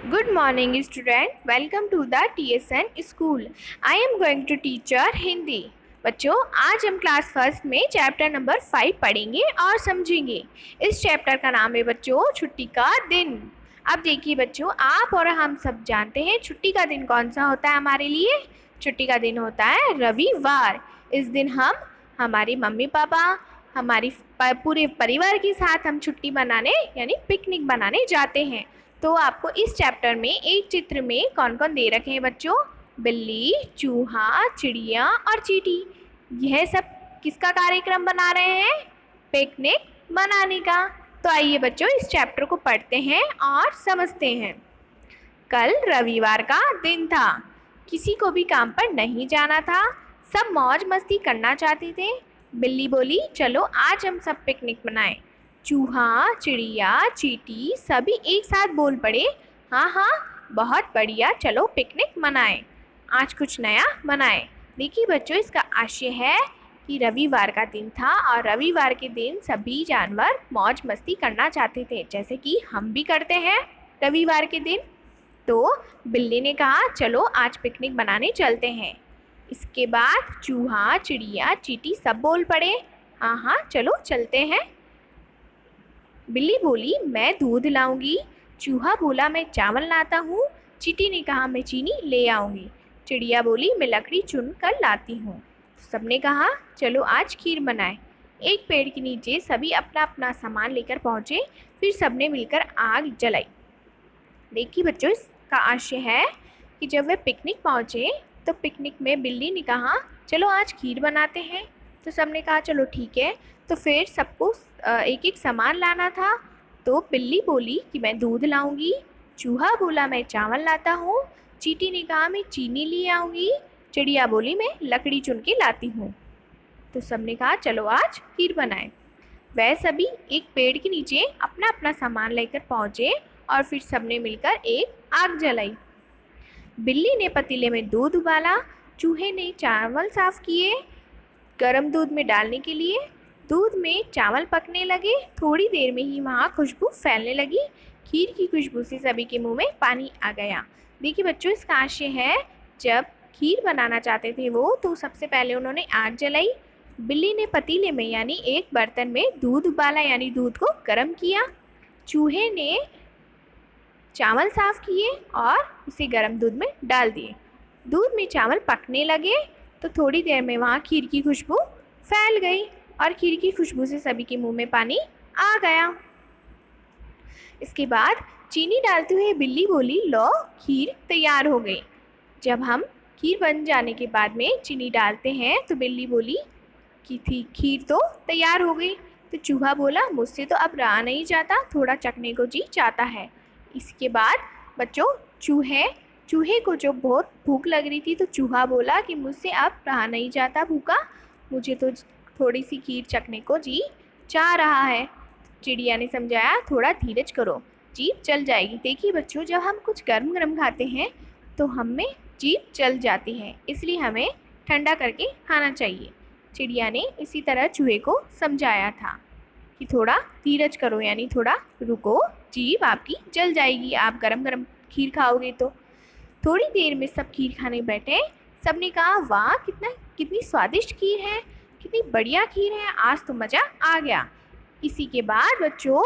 Good morning, student. Welcome to the TSN school. I am going to teach your Hindi. बच्चों, आज हम class first में chapter number 5 पढ़ेंगे और समझेंगे. इस चैप्टर का नाम है बच्चों छुट्टी का दिन. अब देखिए बच्चों, आप और हम सब जानते हैं छुट्टी का दिन कौन सा होता है हमारे लिए. छुट्टी का दिन होता है रविवार. इस दिन हम हमारे मम्मी पापा हमारी पूरे परिवार के साथ हम छुट्टी मनाने यानी पिकनिक बनाने जाते हैं. तो आपको इस चैप्टर में एक चित्र में कौन कौन दे रखे हैं बच्चों. बिल्ली, चूहा, चिड़िया और चींटी. यह सब किसका कार्यक्रम बना रहे हैं? पिकनिक मनाने का. तो आइए बच्चों इस चैप्टर को पढ़ते हैं और समझते हैं. कल रविवार का दिन था. किसी को भी काम पर नहीं जाना था. सब मौज मस्ती करना चाहते थे. बिल्ली बोली, चलो आज हम सब पिकनिक मनाएं. चूहा, चिड़िया, चींटी सभी एक साथ बोल पड़े, हाँ हाँ बहुत बढ़िया, चलो पिकनिक मनाएं. आज कुछ नया बनाएं. देखिए बच्चों, इसका आशय है कि रविवार का दिन था और रविवार के दिन सभी जानवर मौज मस्ती करना चाहते थे, जैसे कि हम भी करते हैं रविवार के दिन. तो बिल्ली ने कहा, चलो आज पिकनिक बनाने चलते हैं. इसके बाद चूहा, चिड़िया, चींटी सब बोल पड़े, हाँ हाँ चलो चलते हैं. बिल्ली बोली, मैं दूध लाऊंगी. चूहा बोला, मैं चावल लाता हूँ. चींटी ने कहा, मैं चीनी ले आऊंगी. चिड़िया बोली, मैं लकड़ी चुन कर लाती हूँ. सबने कहा, चलो आज खीर बनाएं. एक पेड़ के नीचे सभी अपना अपना सामान लेकर पहुँचे. फिर सबने मिलकर आग जलाई. देखिए बच्चों, इसका आशय है कि जब वे पिकनिक पहुँचे तो पिकनिक में बिल्ली ने कहा, चलो आज खीर बनाते हैं. तो सबने कहा, चलो ठीक है. तो फिर सबको एक एक सामान लाना था. तो बिल्ली बोली कि मैं दूध लाऊंगी. चूहा बोला, मैं चावल लाता हूँ. चींटी ने कहा, मैं चीनी ले आऊँगी. चिड़िया बोली, मैं लकड़ी चुन के लाती हूँ. तो सबने कहा, चलो आज खीर बनाएं. वह सभी एक पेड़ के नीचे अपना अपना सामान लेकर पहुँचे और फिर सबने मिलकर एक आग जलाई. बिल्ली ने पतीले में दूध उबाला. चूहे ने चावल साफ किए गर्म दूध में डालने के लिए. दूध में चावल पकने लगे. थोड़ी देर में ही वहाँ खुशबू फैलने लगी. खीर की खुशबू से सभी के मुंह में पानी आ गया. देखिए बच्चों, इसका आशय है जब खीर बनाना चाहते थे वो, तो सबसे पहले उन्होंने आग जलाई. बिल्ली ने पतीले में यानी एक बर्तन में दूध उबाला यानी दूध को गर्म किया. चूहे ने चावल साफ किए और उसे गर्म दूध में डाल दिए. दूध में चावल पकने लगे तो थोड़ी देर में वहाँ खीर की खुशबू फैल गई और खीर की खुशबू से सभी के मुंह में पानी आ गया. इसके बाद चीनी डालते हुए बिल्ली बोली, लो खीर तैयार हो गई. जब हम खीर बन जाने के बाद में चीनी डालते हैं तो बिल्ली बोली कि थी खीर तो तैयार हो गई. तो चूहा बोला, मुझसे तो अब रहा नहीं जाता, थोड़ा चखने को जी चाहता है. इसके बाद बच्चों चूहे को जो बहुत भूख लग रही थी, तो चूहा बोला कि मुझसे अब रहा नहीं जाता भूखा, मुझे तो थोड़ी सी खीर चखने को जी चाह रहा है. चिड़िया ने समझाया, थोड़ा धीरज करो, जीभ चल जाएगी. देखिए बच्चों, जब हम कुछ गर्म गर्म खाते हैं तो हमें जीभ चल जाती है, इसलिए हमें ठंडा करके खाना चाहिए. चिड़िया ने इसी तरह चूहे को समझाया था कि थोड़ा धीरज करो यानी थोड़ा रुको, जीभ आपकी जल जाएगी आप गरम गरम खीर खाओगे तो. थोड़ी देर में सब खीर खाने बैठे. सबने कहा, वाह कितनी स्वादिष्ट खीर है, कितनी बढ़िया खीर है, आज तो मज़ा आ गया. इसी के बाद बच्चों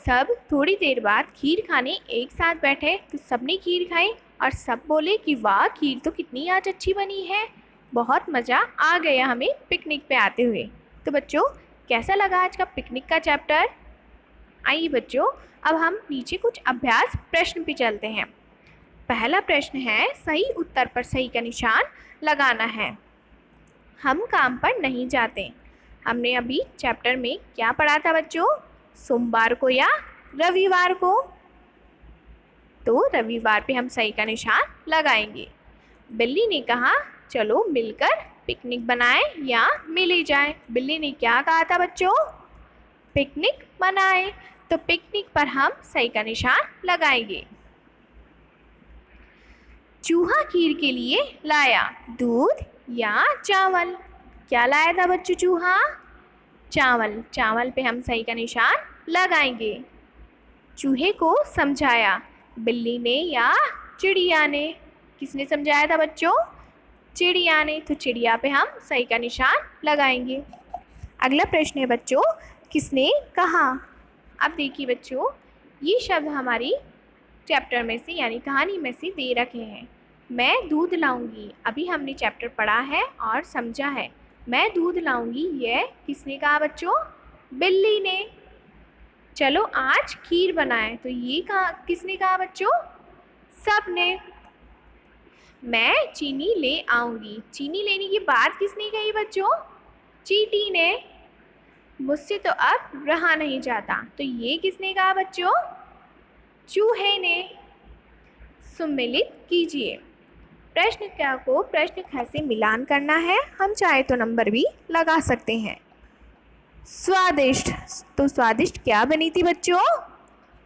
सब थोड़ी देर बाद खीर खाने एक साथ बैठे तो सबने खीर खाई और सब बोले कि वाह खीर तो कितनी आज अच्छी बनी है, बहुत मज़ा आ गया हमें पिकनिक पे आते हुए. तो बच्चों, कैसा लगा आज का पिकनिक का चैप्टर? आइए बच्चों, अब हम नीचे कुछ अभ्यास प्रश्न पे चलते हैं. पहला प्रश्न है, सही उत्तर पर सही का निशान लगाना है. हम काम पर नहीं जाते. हमने अभी चैप्टर में क्या पढ़ा था बच्चों? सोमवार को या रविवार को. तो रविवार पे हम सही का निशान लगाएंगे. बिल्ली ने कहा, चलो मिलकर पिकनिक बनाएं या मिले जाएं. बिल्ली ने क्या कहा था बच्चों? पिकनिक मनाएं. तो पिकनिक पर हम सही का निशान लगाएंगे. चूहा खीर के लिए लाया दूध या चावल. क्या लाया था बच्चों चूहा? चावल. चावल पे हम सही का निशान लगाएंगे. चूहे को समझाया बिल्ली ने या चिड़िया ने? किसने समझाया था बच्चों? चिड़िया ने। तो चिड़िया पे हम सही का निशान लगाएंगे। अगला प्रश्न है बच्चों, किसने कहा? अब देखिए बच्चों, ये शब्द हमारी चैप्टर में से यानी कहानी में से दे रखे हैं। मैं दूध लाऊंगी, अभी हमने चैप्टर पढ़ा है और समझा है। मैं दूध लाऊंगी, यह किसने कहा बच्चों? बिल्ली ने। चलो आज खीर बनाएं, तो ये कहा किसने कहा बच्चों? सबने। मैं चीनी ले आऊंगी, चीनी लेने की बात किसने कही बच्चों? चींटी ने। मुझसे तो अब रहा नहीं जाता, तो ये किसने कहा बच्चों? चूहे ने। सम्मिलित कीजिए। प्रश्न क को प्रश्न ख से मिलान करना है, हम चाहे तो नंबर भी लगा सकते हैं। स्वादिष्ट, तो स्वादिष्ट क्या बनी थी बच्चों?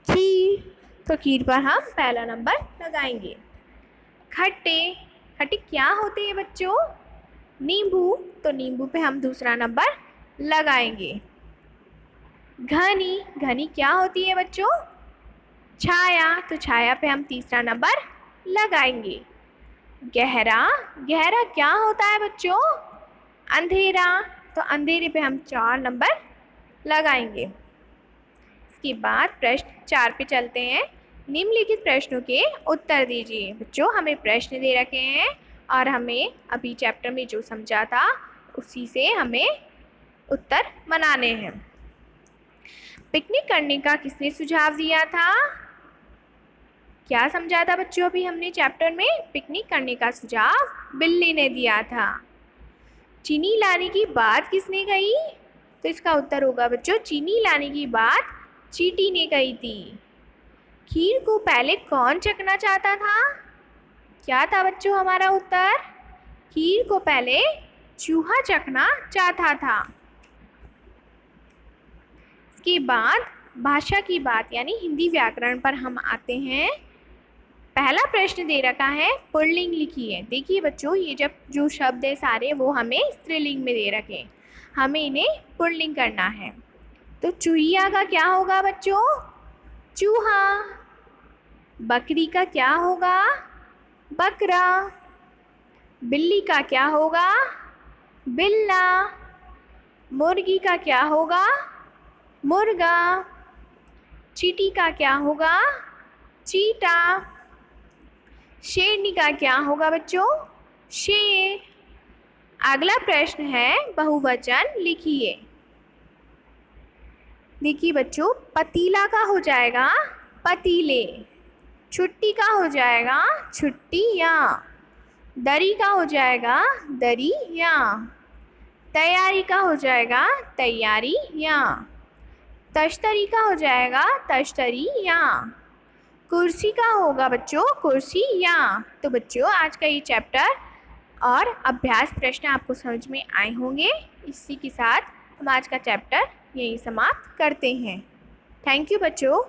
खीर, तो खीर पर हम पहला नंबर लगाएंगे। खट्टे, खट्टे क्या होते हैं बच्चों? नींबू, तो नींबू पे हम दूसरा नंबर लगाएंगे। घनी, घनी क्या होती है बच्चों? छाया, तो छाया पे हम तीसरा नंबर लगाएंगे। गहरा, गहरा क्या होता है बच्चों? अंधेरा, तो अंधेरे पे हम 4 नंबर लगाएंगे। इसके बाद प्रश्न 4 पे चलते हैं। निम्नलिखित प्रश्नों के उत्तर दीजिए। बच्चों हमें प्रश्न दे रखे हैं और हमें अभी चैप्टर में जो समझा था उसी से हमें उत्तर बनाने हैं। पिकनिक करने का किसने सुझाव दिया था? क्या समझा था बच्चों अभी हमने चैप्टर में? पिकनिक करने का सुझाव बिल्ली ने दिया था। चीनी लाने की बात किसने कही? तो इसका उत्तर होगा बच्चों, चीनी लाने की बात चींटी ने कही थी। खीर को पहले कौन चखना चाहता था? क्या था बच्चों हमारा उत्तर? खीर को पहले चूहा चखना चाहता था। इसके बाद भाषा की बात यानी हिंदी व्याकरण पर हम आते हैं। पहला प्रश्न दे रखा है, पुल्लिंग लिखिए। देखिए बच्चों, ये जब जो शब्द है सारे वो हमें स्त्रीलिंग में दे रखे, हमें इन्हें पुल्लिंग करना है। तो चूहिया का क्या होगा बच्चों? चूहा। बकरी का क्या होगा? बकरा। बिल्ली का क्या होगा? बिल्ला। मुर्गी का क्या होगा? मुर्गा। चींटी का क्या होगा? चीटा। शेरनी का क्या होगा बच्चों? शेर। अगला प्रश्न है, बहुवचन लिखिए। देखिए बच्चों, पतीला का हो जाएगा पतीले, छुट्टी का हो जाएगा छुट्टियाँ, दरी का हो जाएगा दरियाँ, तैयारी का हो जाएगा तैयारियाँ, तश्तरी का हो जाएगा तश्तरियाँ, कुर्सी का होगा बच्चों कुर्सियाँ। तो बच्चों आज का ये चैप्टर और अभ्यास प्रश्न आपको समझ में आए होंगे। इसी के साथ हम आज का चैप्टर यहीं समाप्त करते हैं। थैंक यू बच्चों।